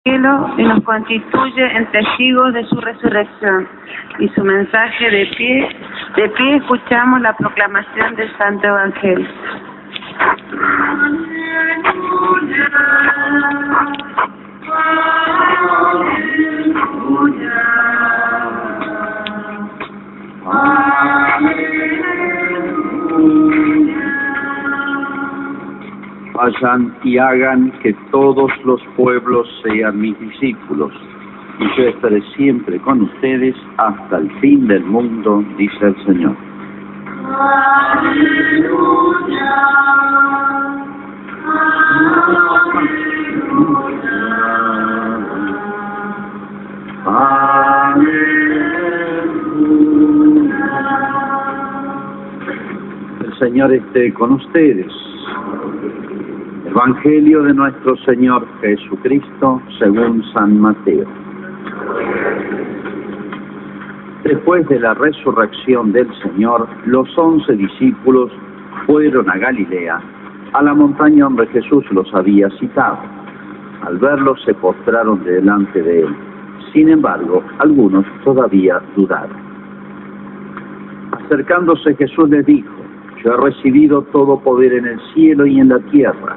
cielo y nos constituye en testigos de su resurrección y su mensaje. De pie escuchamos la proclamación del Santo Evangelio. Vayan y hagan que todos los pueblos sean mis discípulos, y yo estaré siempre con ustedes hasta el fin del mundo, dice el Señor. Aleluya. El Señor esté con ustedes. Evangelio de nuestro Señor Jesucristo según San Mateo. Después de la resurrección del Señor, los 11 discípulos fueron a Galilea, a la montaña donde Jesús los había citado. Al verlos se postraron delante de él. Sin embargo, algunos todavía dudaron. Acercándose Jesús les dijo: yo he recibido todo poder en el cielo y en la tierra.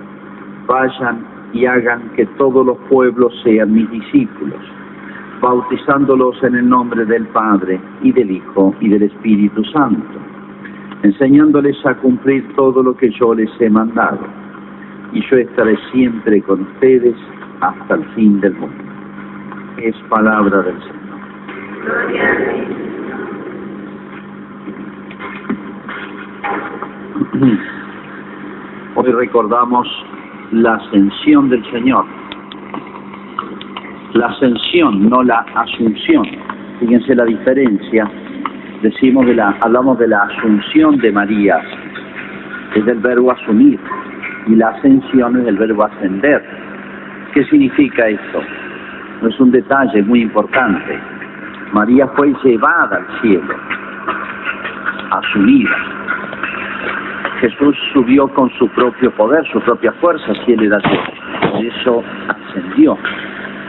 Vayan y hagan que todos los pueblos sean mis discípulos, bautizándolos en el nombre del Padre, y del Hijo, y del Espíritu Santo, enseñándoles a cumplir todo lo que yo les he mandado. Y yo estaré siempre con ustedes hasta el fin del mundo. Es palabra del Señor. Gloria a Dios. Hoy recordamos la ascensión del Señor. La ascensión, no la asunción. Fíjense la diferencia. Hablamos de la asunción de María, es del verbo asumir, y la ascensión es del verbo ascender. ¿Qué significa esto? No es un detalle muy importante. María fue llevada al cielo, asumida. Jesús subió con su propio poder, su propia fuerza, si él era Dios. Por eso ascendió,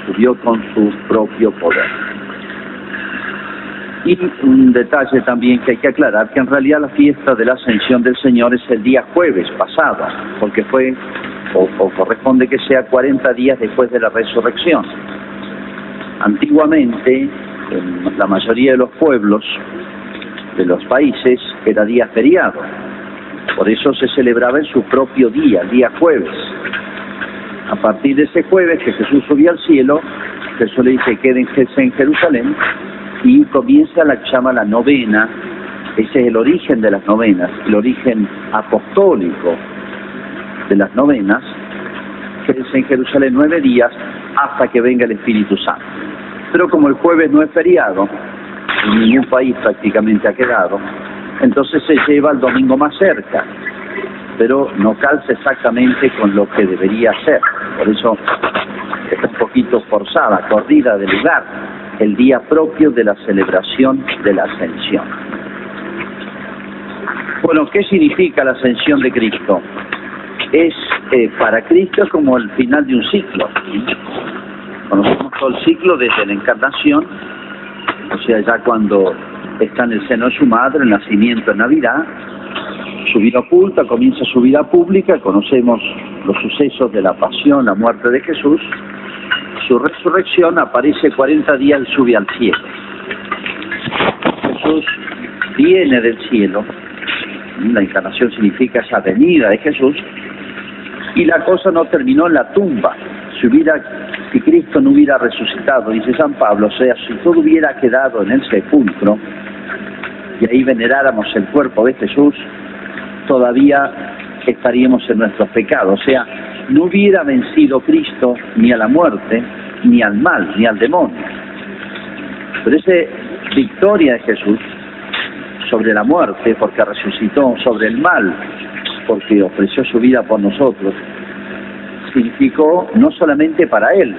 subió con su propio poder. Y un detalle también que hay que aclarar, que en realidad la fiesta de la ascensión del Señor es el día jueves pasado, porque fue, o corresponde que sea 40 días después de la resurrección. Antiguamente, en la mayoría de los pueblos, de los países, era día feriado. Por eso se celebraba en su propio día, el día jueves. A partir de ese jueves que Jesús subió al cielo, Jesús le dice: quédense en Jerusalén, y comienza la que llama la novena. Ese es el origen de las novenas, el origen apostólico de las novenas. Quédense en Jerusalén 9 días hasta que venga el Espíritu Santo. Pero como el jueves no es feriado, en ningún país prácticamente ha quedado, entonces se lleva el domingo más cerca, pero no calza exactamente con lo que debería ser. Por eso está un poquito forzada, corrida del lugar, el día propio de la celebración de la ascensión. Bueno, ¿qué significa la ascensión de Cristo? Es para Cristo como el final de un ciclo. Conocemos todo el ciclo desde la encarnación, o sea, ya cuando está en el seno de su madre, el nacimiento en Navidad, su vida oculta, comienza su vida pública, conocemos los sucesos de la pasión, la muerte de Jesús, su resurrección, aparece 40 días y sube al cielo. Jesús viene del cielo, la encarnación significa esa venida de Jesús, y la cosa no terminó en la tumba. Si Cristo no hubiera resucitado, dice San Pablo, o sea, si todo hubiera quedado en el sepulcro, y ahí veneráramos el cuerpo de Jesús, todavía estaríamos en nuestros pecados. O sea, no hubiera vencido Cristo ni a la muerte, ni al mal, ni al demonio. Pero esa victoria de Jesús sobre la muerte, porque resucitó, sobre el mal, porque ofreció su vida por nosotros, significó no solamente para Él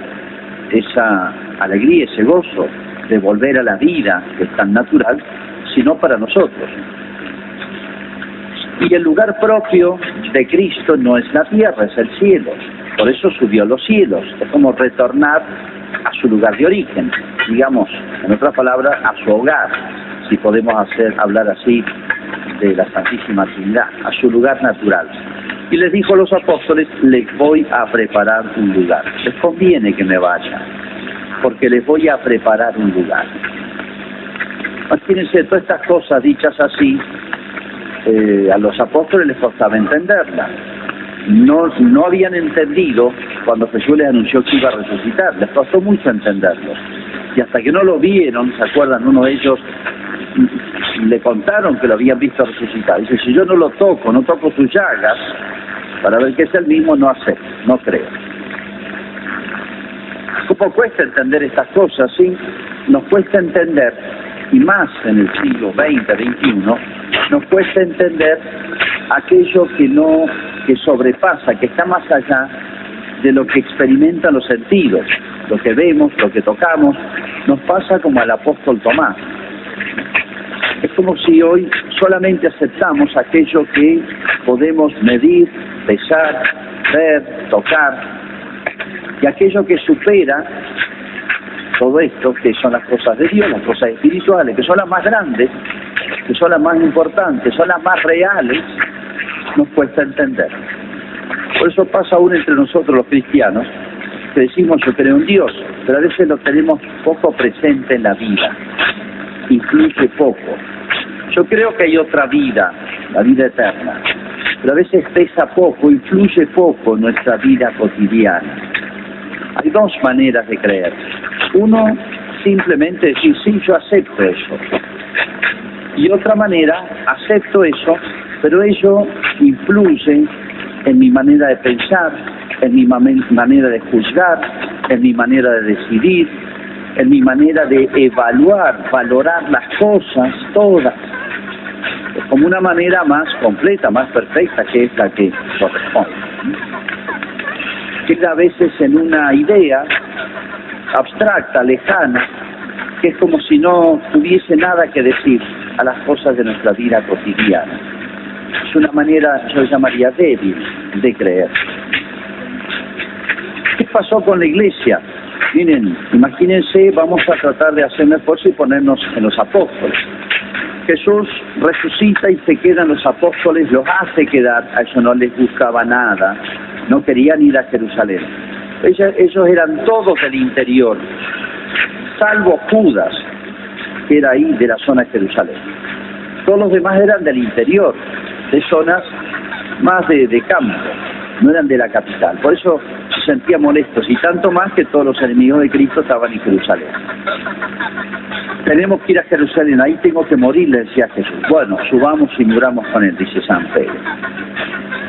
esa alegría, ese gozo de volver a la vida que es tan natural, sino para nosotros. Y el lugar propio de Cristo no es la tierra, es el cielo. Por eso subió a los cielos. Es como retornar a su lugar de origen, digamos, en otras palabras, a su hogar, si podemos hablar así de la Santísima Trinidad, a su lugar natural. Y les dijo a los apóstoles, les voy a preparar un lugar. Les conviene que me vaya, porque les voy a preparar un lugar. Imagínense, todas estas cosas dichas así, a los apóstoles les costaba entenderlas. No habían entendido cuando Jesús les anunció que iba a resucitar. Les costó mucho entenderlo. Y hasta que no lo vieron, ¿se acuerdan? Uno de ellos le contaron que lo habían visto resucitar. Dice, si yo no lo toco, no toco sus llagas, para ver que es el mismo, no acepto, no creo. ¿Cómo cuesta entender estas cosas? ¿Sí? Nos cuesta entender, y más en el siglo XX, XXI, nos cuesta entender aquello que sobrepasa, que está más allá de lo que experimentan los sentidos, lo que vemos, lo que tocamos. Nos pasa como al apóstol Tomás. Es como si hoy solamente aceptamos aquello que podemos medir, pesar, ver, tocar, y aquello que supera todo esto, que son las cosas de Dios, las cosas espirituales, que son las más grandes, que son las más importantes, son las más reales, nos cuesta entender. Por eso pasa aún entre nosotros los cristianos, que decimos yo creo en Dios, pero a veces lo tenemos poco presente en la vida, influye poco. Yo creo que hay otra vida, la vida eterna, pero a veces pesa poco, influye poco en nuestra vida cotidiana. Hay dos maneras de creer. Uno, simplemente decir, sí, yo acepto eso. Y otra manera, acepto eso, pero ello influye en mi manera de pensar, en mi manera de juzgar, en mi manera de decidir, en mi manera de evaluar, valorar las cosas todas, como una manera más completa, más perfecta, que es la que corresponde. Queda a veces en una idea abstracta, lejana, que es como si no tuviese nada que decir a las cosas de nuestra vida cotidiana. Es una manera, yo llamaría débil, de creer. ¿Qué pasó con la Iglesia? Miren, imagínense, vamos a tratar de hacer un esfuerzo y ponernos en los apóstoles. Jesús resucita y se quedan los apóstoles, los hace quedar, a ellos no les gustaba nada, no querían ir a Jerusalén. Ellos eran todos del interior, salvo Judas, que era ahí de la zona de Jerusalén. Todos los demás eran del interior, de zonas más de campo, no eran de la capital. Por eso se sentían molestos, y tanto más que todos los enemigos de Cristo estaban en Jerusalén. Tenemos que ir a Jerusalén, ahí tengo que morir, le decía Jesús. Bueno, subamos y muramos con él, dice San Pedro.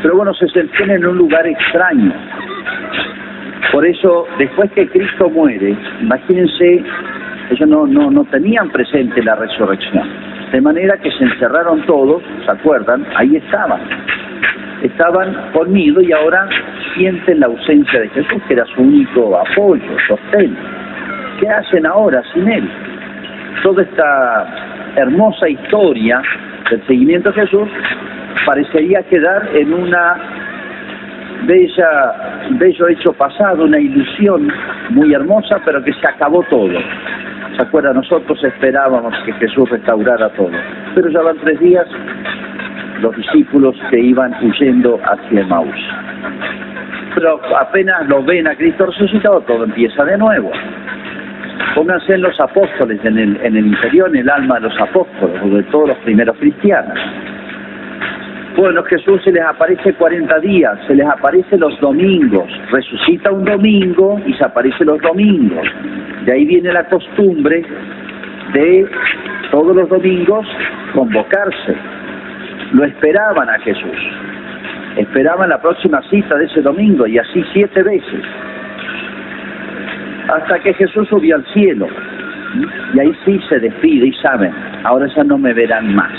Pero bueno, se sentían en un lugar extraño. Por eso, después que Cristo muere, imagínense, ellos no tenían presente la resurrección. De manera que se encerraron todos, ¿se acuerdan? Ahí estaban. Estaban con miedo y ahora sienten la ausencia de Jesús, que era su único apoyo, sostén. ¿Qué hacen ahora sin él? Toda esta hermosa historia del seguimiento a Jesús parecería quedar en una bello hecho pasado, una ilusión muy hermosa, pero que se acabó todo. ¿Se acuerdan? Nosotros esperábamos que Jesús restaurara todo, pero ya van 3 días los discípulos que iban huyendo hacia Emaús. Pero apenas lo ven a Cristo resucitado, todo empieza de nuevo. Pónganse en los apóstoles, en el interior, en el alma de los apóstoles, o de todos los primeros cristianos. Bueno, Jesús se les aparece 40 días, se les aparece los domingos, resucita un domingo y se aparece los domingos. De ahí viene la costumbre de todos los domingos convocarse. Lo esperaban a Jesús, esperaban la próxima cita de ese domingo, y así 7 veces. Hasta que Jesús subió al cielo, y ahí sí se despide y saben, ahora ya no me verán más,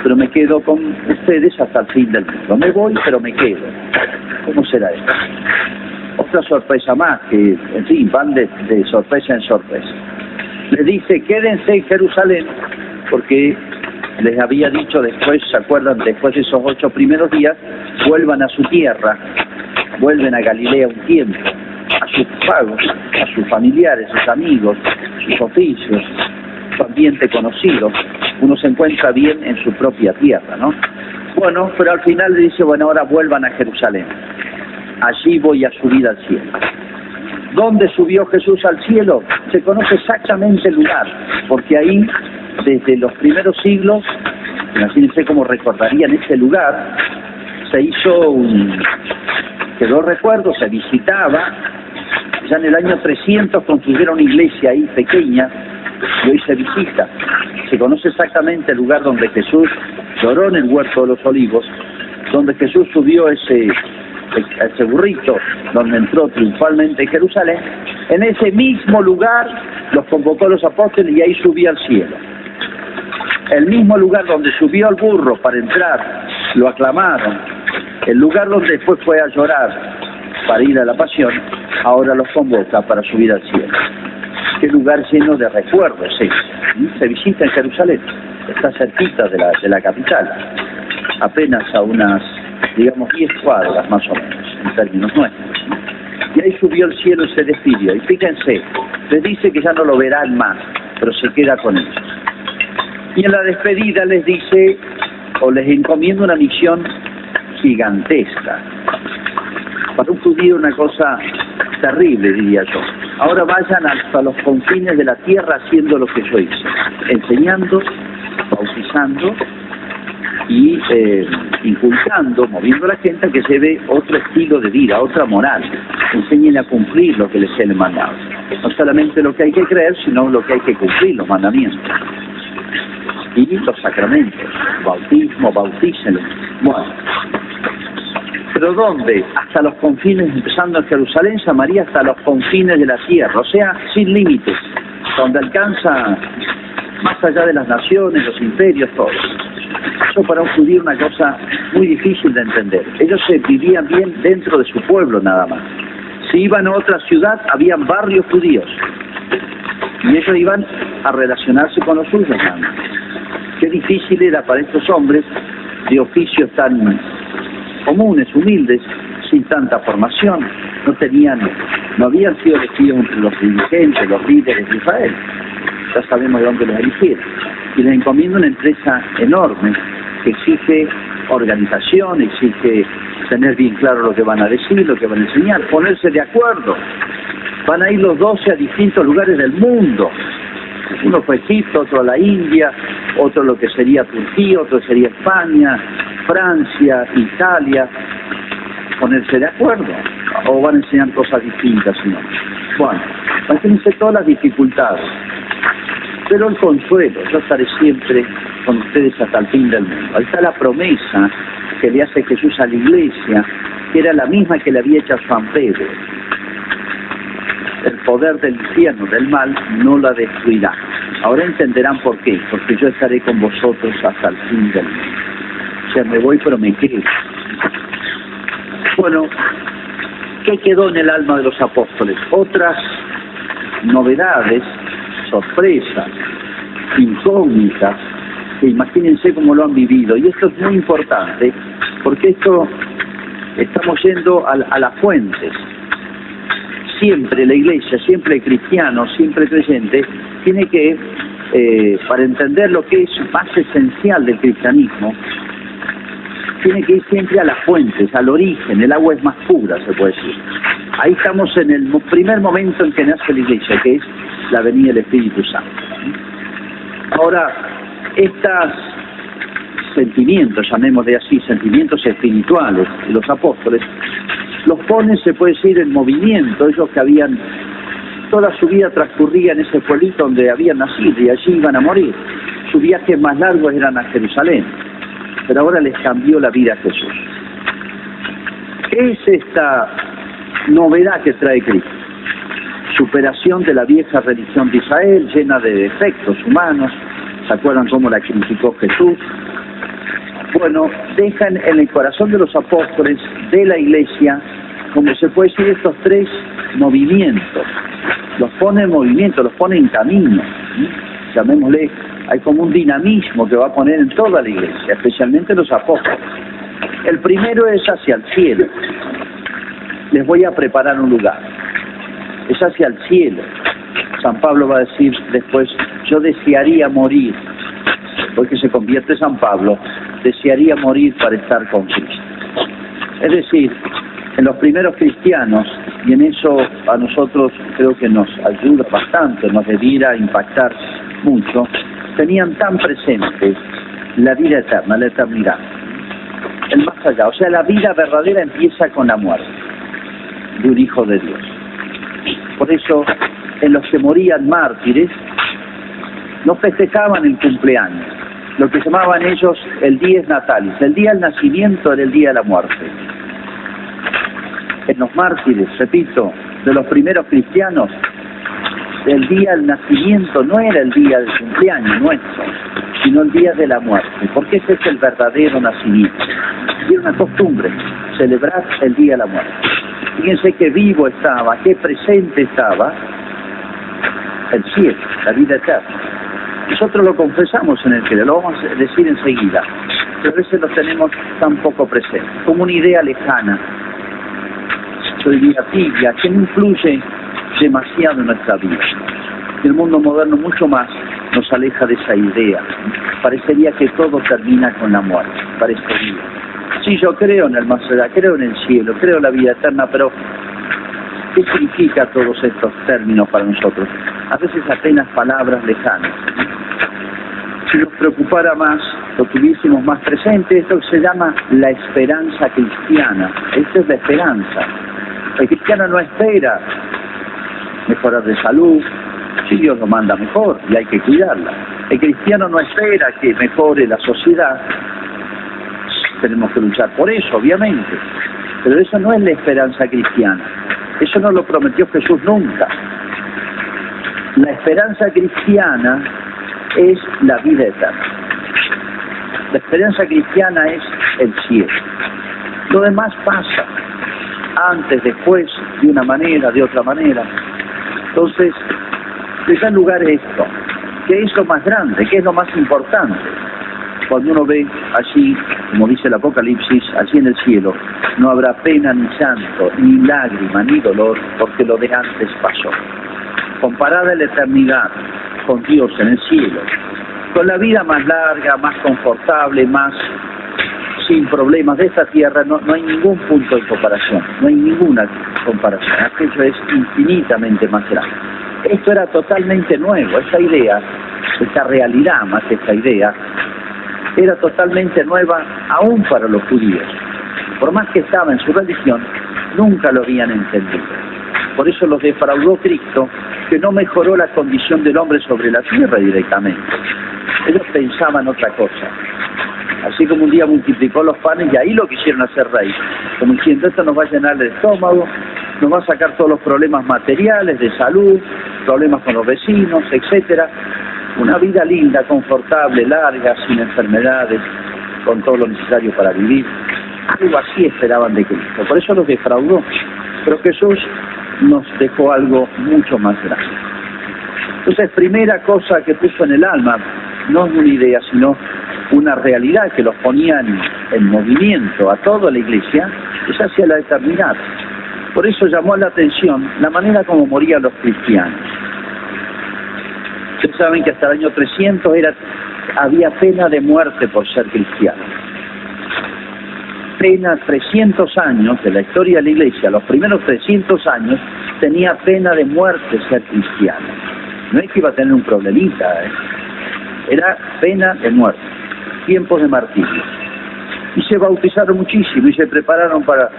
pero me quedo con ustedes hasta el fin del mundo. Me voy, pero me quedo. ¿Cómo será esto? Otra sorpresa más, que en fin, van de sorpresa en sorpresa. Les dice, quédense en Jerusalén, porque les había dicho después, ¿se acuerdan? Después de esos 8 primeros días, vuelvan a su tierra, vuelven a Galilea un tiempo, a sus pagos, a sus familiares, sus amigos, sus oficios, su ambiente conocido, uno se encuentra bien en su propia tierra, ¿no? Bueno, pero al final le dice, bueno, ahora vuelvan a Jerusalén, allí voy a subir al cielo. ¿Dónde subió Jesús al cielo? Se conoce exactamente el lugar, porque ahí, desde los primeros siglos, imagínense cómo recordarían ese lugar, se hizo quedó recuerdo, se visitaba, ya en el año 300 construyeron una iglesia ahí pequeña, y hoy se visita. Se conoce exactamente el lugar donde Jesús lloró en el huerto de los olivos, donde Jesús subió ese burrito, donde entró triunfalmente en Jerusalén. En ese mismo lugar los convocó a los apóstoles y ahí subió al cielo. El mismo lugar donde subió el burro para entrar, lo aclamaron. El lugar donde después fue a llorar para ir a la pasión, ahora los convoca para subir al cielo. Qué lugar lleno de recuerdos es. Se visita en Jerusalén, está cerquita de la capital, apenas a unas, digamos, 10 cuadras más o menos, en términos nuestros. Y ahí subió al cielo y se despidió. Y fíjense, les dice que ya no lo verán más, pero se queda con ellos. Y en la despedida les dice, o les encomienda una misión gigantesca. Para un judío una cosa terrible, diría yo. Ahora vayan hasta los confines de la tierra haciendo lo que yo hice, enseñando, bautizando y inculcando, moviendo a la gente a que lleve otro estilo de vida, otra moral. Enseñen a cumplir lo que les he mandado. No solamente lo que hay que creer, sino lo que hay que cumplir, los mandamientos. Y los sacramentos, bautismo, bautícenlos. Bueno, ¿pero dónde? Hasta los confines, empezando en Jerusalén, Samaria, hasta los confines de la tierra, o sea, sin límites, donde alcanza más allá de las naciones, los imperios, todo. Eso para un judío una cosa muy difícil de entender. Ellos se vivían bien dentro de su pueblo nada más. Si iban a otra ciudad, habían barrios judíos. Y ellos iban a relacionarse con los suyos nada más. Qué difícil era para estos hombres de oficios tan comunes, humildes, sin tanta formación, no habían sido elegidos entre los dirigentes, los líderes de Israel. Ya sabemos de dónde los eligieron. Y les encomienda una empresa enorme que exige organización, exige tener bien claro lo que van a decir, lo que van a enseñar, ponerse de acuerdo. Van a ir los 12 a distintos lugares del mundo. Uno fue Egipto, otro a la India, otro lo que sería Turquía, otro sería España, Francia, Italia. Ponerse de acuerdo, o van a enseñar cosas distintas, ¿no? Bueno, imagínense todas las dificultades, pero el consuelo, yo estaré siempre con ustedes hasta el fin del mundo. Ahí está la promesa que le hace Jesús a la iglesia, que era la misma que le había hecho a San Pedro. El poder del infierno, del mal, no la destruirá. Ahora entenderán por qué, porque yo estaré con vosotros hasta el fin del mundo. O sea, me voy pero me quedo. Bueno, ¿qué quedó en el alma de los apóstoles? Otras novedades, sorpresas, incógnitas, que imagínense cómo lo han vivido. Y esto es muy importante, porque esto estamos yendo a las fuentes. Siempre la iglesia, siempre el cristiano, siempre el creyente, tiene que, para entender lo que es más esencial del cristianismo, tiene que ir siempre a las fuentes, al origen. El agua es más pura, se puede decir. Ahí estamos en el primer momento en que nace la iglesia, que es la venida del Espíritu Santo. Ahora, estos sentimientos, llamémosle así, sentimientos espirituales de los apóstoles, los ponen, se puede decir, en movimiento. Ellos que habían, toda su vida transcurría en ese pueblito donde habían nacido y allí iban a morir. Sus viajes más largos eran a Jerusalén, pero ahora les cambió la vida a Jesús. ¿Qué es esta novedad que trae Cristo? Superación de la vieja religión de Israel, llena de defectos humanos. ¿Se acuerdan cómo la criticó Jesús? Bueno, dejan en el corazón de los apóstoles, de la iglesia, como se puede decir, estos tres movimientos. Los pone en movimiento, los pone en camino. Llamémosle, hay como un dinamismo que va a poner en toda la iglesia, especialmente los apóstoles. El primero es hacia el cielo. les voy a preparar un lugar. Es hacia el cielo. San Pablo va a decir después, yo desearía morir, porque se convierte San Pablo, desearía morir para estar con Cristo. Es decir, en los primeros cristianos, y en eso a nosotros creo que nos ayuda bastante, nos debiera impactar mucho, tenían tan presente la vida eterna, la eternidad, el más allá. O sea, la vida verdadera empieza con la muerte de un hijo de Dios. Por eso, en los que morían mártires, no festejaban el cumpleaños, lo que llamaban ellos el dies natalis. El día del nacimiento era el día de la muerte. En los mártires, repito, de los primeros cristianos, el día del nacimiento no era el día del cumpleaños nuestro, sino el día de la muerte, porque ese es el verdadero nacimiento. Y es una costumbre celebrar el día de la muerte. Fíjense qué vivo estaba, qué presente estaba el cielo, la vida eterna. Nosotros lo confesamos en el cielo, lo vamos a decir enseguida, pero a veces lo tenemos tan poco presente, como una idea lejana, yo diría tibia, que no influye demasiado en nuestra vida. El mundo moderno mucho más nos aleja de esa idea. Parecería que todo termina con la muerte, parecería. Sí, yo creo en el más allá, creo en el cielo, creo en la vida eterna, pero ¿qué significa todos estos términos para nosotros? A veces apenas palabras lejanas. Si nos preocupara más, lo tuviésemos más presente, esto que se llama la esperanza cristiana. Esta es la esperanza. El cristiano no espera mejorar de salud, si Dios lo manda mejor y hay que cuidarla. El cristiano no espera que mejore la sociedad, tenemos que luchar por eso, obviamente, pero eso no es la esperanza cristiana, eso no lo prometió Jesús nunca. La esperanza cristiana es la vida eterna. La esperanza cristiana es el cielo. Lo demás pasa, antes, después, de una manera, de otra manera. Entonces, en primer lugar esto, que es lo más grande, que es lo más importante. Cuando uno ve allí, como dice el Apocalipsis, allí en el cielo, no habrá pena ni llanto, ni lágrima, ni dolor, porque lo de antes pasó. Comparada la eternidad con Dios en el cielo, con la vida más larga, más confortable, más sin problemas de esta tierra, no hay ningún punto de comparación, no hay ninguna comparación. Aquello es infinitamente más grande. Esto era totalmente nuevo, esta idea, esta realidad más que esta idea, era totalmente nueva aún para los judíos. Por más que estaba en su religión, nunca lo habían entendido. Por eso los defraudó Cristo, que no mejoró la condición del hombre sobre la tierra directamente. Ellos pensaban otra cosa. Así como un día multiplicó los panes y ahí lo quisieron hacer rey. Como diciendo, esto nos va a llenar el estómago, nos va a sacar todos los problemas materiales, de salud, problemas con los vecinos, etcétera. Una vida linda, confortable, larga, sin enfermedades, con todo lo necesario para vivir. Algo así esperaban de Cristo. Por eso los defraudó. Pero Jesús nos dejó algo mucho más grande. Entonces, primera cosa que puso en el alma, no es una idea, sino una realidad que los ponía en movimiento a toda la iglesia, es hacia la eternidad. Por eso llamó la atención la manera como morían los cristianos. Ustedes saben que hasta el año 300 había pena de muerte por ser cristiano. Pena 300 años de la historia de la iglesia, los primeros 300 años, tenía pena de muerte ser cristiano. No es que iba a tener un problemita, era pena de muerte, tiempos de martirio. Y se bautizaron muchísimo y se prepararon para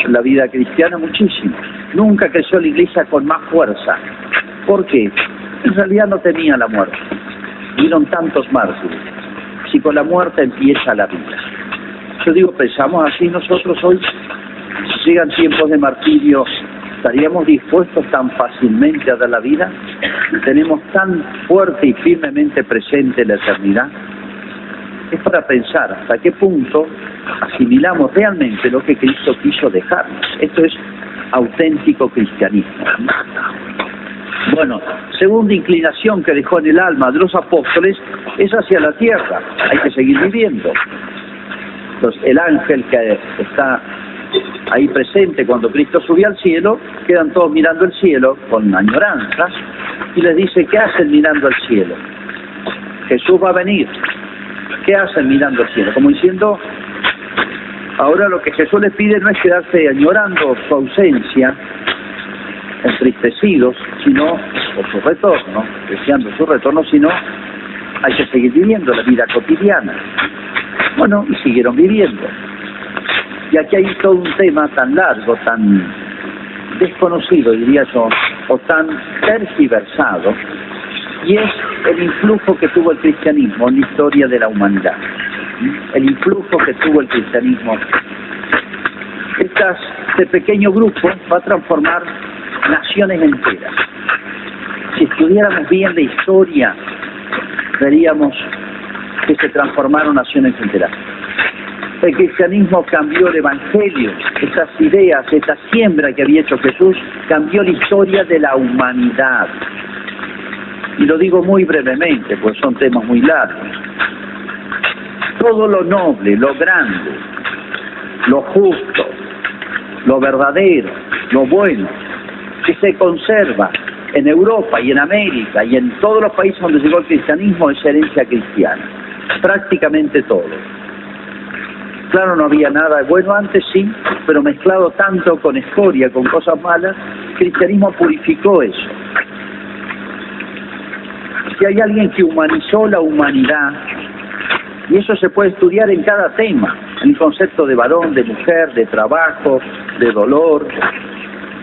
la vida cristiana muchísimo. Nunca creció la iglesia con más fuerza. ¿Por qué? En realidad no temía la muerte. Vieron tantos mártires. Si con la muerte empieza la vida. Yo digo, pensamos así nosotros hoy, si llegan tiempos de martirio, ¿estaríamos dispuestos tan fácilmente a dar la vida? ¿Tenemos tan fuerte y firmemente presente la eternidad? Es para pensar hasta qué punto asimilamos realmente lo que Cristo quiso dejarnos. Esto es auténtico cristianismo. Bueno, segunda inclinación que dejó en el alma de los apóstoles es hacia la tierra. Hay que seguir viviendo. Entonces, el ángel que está ahí presente cuando Cristo subió al cielo, quedan todos mirando el cielo con añoranzas y les dice, ¿qué hacen mirando al cielo? Jesús va a venir. ¿Qué hacen mirando al cielo? Como diciendo, ahora lo que Jesús les pide no es quedarse añorando su ausencia, entristecidos, sino por su retorno, deseando su retorno, sino hay que seguir viviendo la vida cotidiana. Bueno, y siguieron viviendo. Y aquí hay todo un tema tan largo, tan desconocido, diría yo, o tan tergiversado, y es el influjo que tuvo el cristianismo en la historia de la humanidad. El influjo que tuvo el cristianismo. Este pequeño grupo va a transformar naciones enteras. Si estudiáramos bien la historia, veríamos que se transformaron naciones enteras. El cristianismo cambió el evangelio, esas ideas, esa siembra que había hecho Jesús, cambió la historia de la humanidad. Y lo digo muy brevemente, pues son temas muy largos. Todo lo noble, lo grande, lo justo, lo verdadero, lo bueno, que se conserva en Europa y en América y en todos los países donde llegó el cristianismo es herencia cristiana. Prácticamente todo. Claro, no había nada bueno antes, sí, pero mezclado tanto con escoria, con cosas malas, el cristianismo purificó eso. Si hay alguien que humanizó la humanidad, y eso se puede estudiar en cada tema, en el concepto de varón, de mujer, de trabajo, de dolor,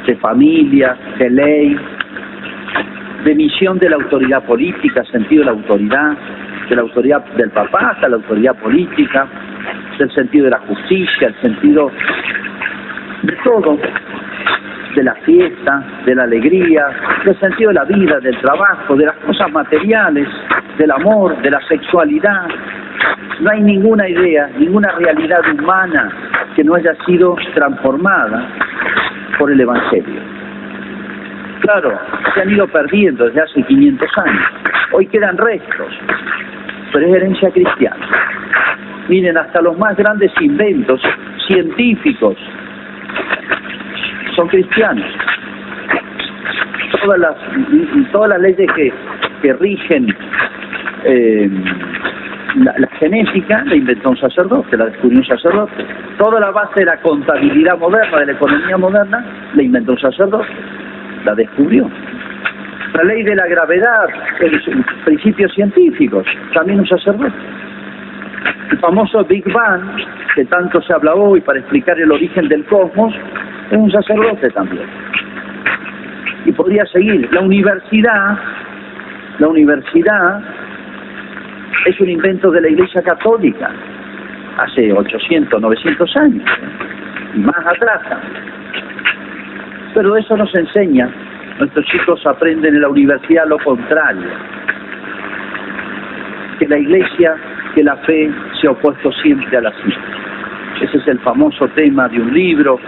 de familia, de ley, de misión de la autoridad política, sentido de la autoridad del papá hasta la autoridad política, del sentido de la justicia, el sentido de todo, de la fiesta, de la alegría, del sentido de la vida, del trabajo, de las cosas materiales, del amor, de la sexualidad. No hay ninguna idea, ninguna realidad humana que no haya sido transformada por el Evangelio. Claro, se han ido perdiendo desde hace 500 años. Hoy quedan restos, pero es herencia cristiana. Miren, hasta los más grandes inventos científicos son cristianos. Todas las leyes que rigen la genética la inventó un sacerdote, la descubrió un sacerdote. Toda la base de la contabilidad moderna, de la economía moderna, la inventó un sacerdote, la descubrió. La ley de la gravedad, principios científicos, también un sacerdote. El famoso Big Bang, que tanto se habla hoy para explicar el origen del cosmos, es un sacerdote también. Y podría seguir. La universidad es un invento de la Iglesia Católica, hace 800, 900 años, y más atrás. Pero eso nos enseña, nuestros chicos aprenden en la universidad lo contrario, que la Iglesia, que la fe se ha opuesto siempre a la ciencia. Ese es el famoso tema de un libro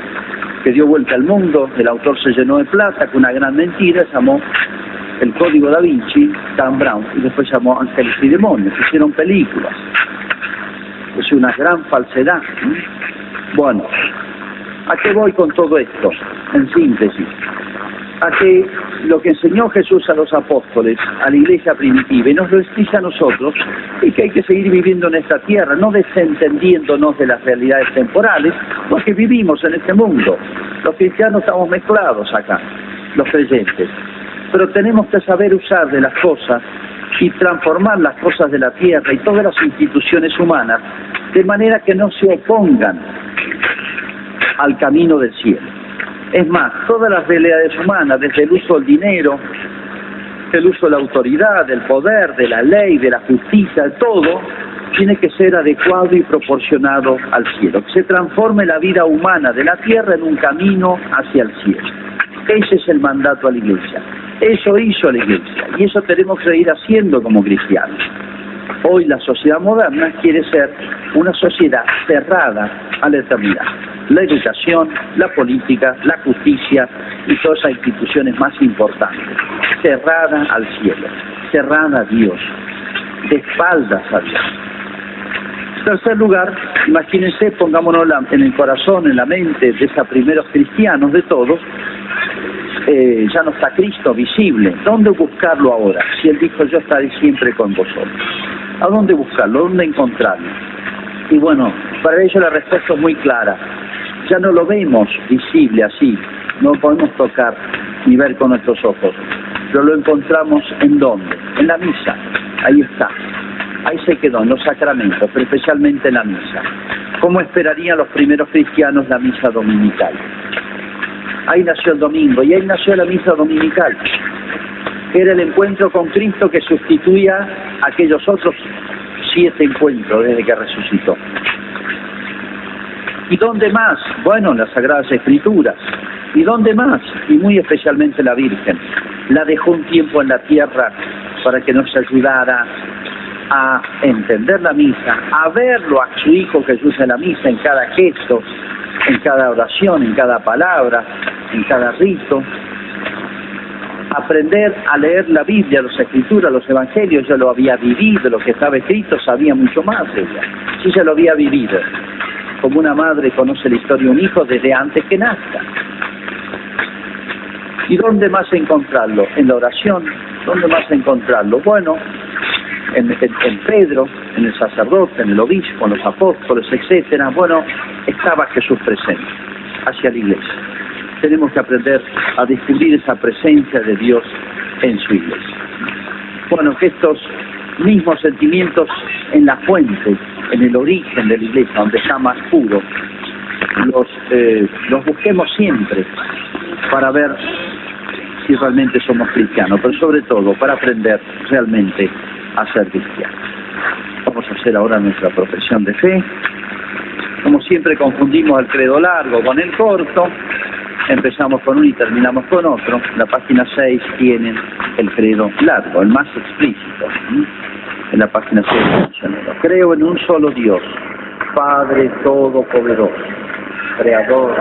que dio vuelta al mundo, el autor se llenó de plata con una gran mentira, se llamó El Código Da Vinci, Dan Brown, y después llamó Ángeles y Demonios, hicieron películas. Es una gran falsedad. Bueno, ¿a qué voy con todo esto? En síntesis, a que lo que enseñó Jesús a los apóstoles, a la iglesia primitiva, y nos lo explica a nosotros, es que hay que seguir viviendo en esta tierra, no desentendiéndonos de las realidades temporales, porque vivimos en este mundo. Los cristianos estamos mezclados acá, los creyentes. Pero tenemos que saber usar de las cosas y transformar las cosas de la tierra y todas las instituciones humanas de manera que no se opongan al camino del cielo. Es más, todas las realidades humanas, desde el uso del dinero, el uso de la autoridad, del poder, de la ley, de la justicia, de todo, tiene que ser adecuado y proporcionado al cielo. Que se transforme la vida humana de la tierra en un camino hacia el cielo. Ese es el mandato a la Iglesia. Eso hizo la Iglesia y eso tenemos que ir haciendo como cristianos. Hoy la sociedad moderna quiere ser una sociedad cerrada a la eternidad. La educación, la política, la justicia y todas esas instituciones más importantes. Cerrada al cielo, cerrada a Dios, de espaldas a Dios. En tercer lugar, Imagínense, pongámonos en el corazón, en la mente de esos primeros cristianos, de todos, ya no está Cristo visible. ¿Dónde buscarlo ahora? Si Él dijo, yo estaré siempre con vosotros. ¿A dónde buscarlo? ¿Dónde encontrarlo? Y bueno, para ello la respuesta es muy clara. Ya no lo vemos visible así, no lo podemos tocar ni ver con nuestros ojos, pero lo encontramos ¿en dónde? En la misa. Ahí está. Ahí se quedó, en los sacramentos, pero especialmente en la misa. ¿Cómo esperarían los primeros cristianos la misa dominical? Ahí nació el domingo, y ahí nació la misa dominical. Era el encuentro con Cristo que sustituía a aquellos otros 7 encuentros desde que resucitó. ¿Y dónde más? Bueno, en las Sagradas Escrituras. ¿Y dónde más? Y muy especialmente la Virgen. La dejó un tiempo en la tierra para que nos ayudara a entender la misa, a verlo a su Hijo Jesús en la misa, en cada gesto, en cada oración, en cada palabra, en cada rito. Aprender a leer la Biblia, las Escrituras, los Evangelios. Yo lo había vivido, lo que estaba escrito, sabía mucho más de ella. Sí, ya lo había vivido. Como una madre conoce la historia de un hijo desde antes que nazca. ¿Y dónde más encontrarlo? En la oración. ¿Dónde más encontrarlo? Bueno, en Pedro, en el sacerdote, en el obispo, en los apóstoles, etcétera. Bueno, estaba Jesús presente hacia la iglesia. Tenemos que aprender a descubrir esa presencia de Dios en su iglesia. Bueno, que estos mismos sentimientos en la fuente, en el origen de la iglesia, donde está más puro, los busquemos siempre para ver si realmente somos cristianos, pero sobre todo para aprender realmente a ser cristianos. Vamos a hacer ahora nuestra profesión de fe. Como siempre confundimos el credo largo con el corto. Empezamos con uno y terminamos con otro. La página 6 tiene el credo largo, el más explícito. En la página 6 mencionado. Creo en un solo Dios, Padre Todopoderoso, Creador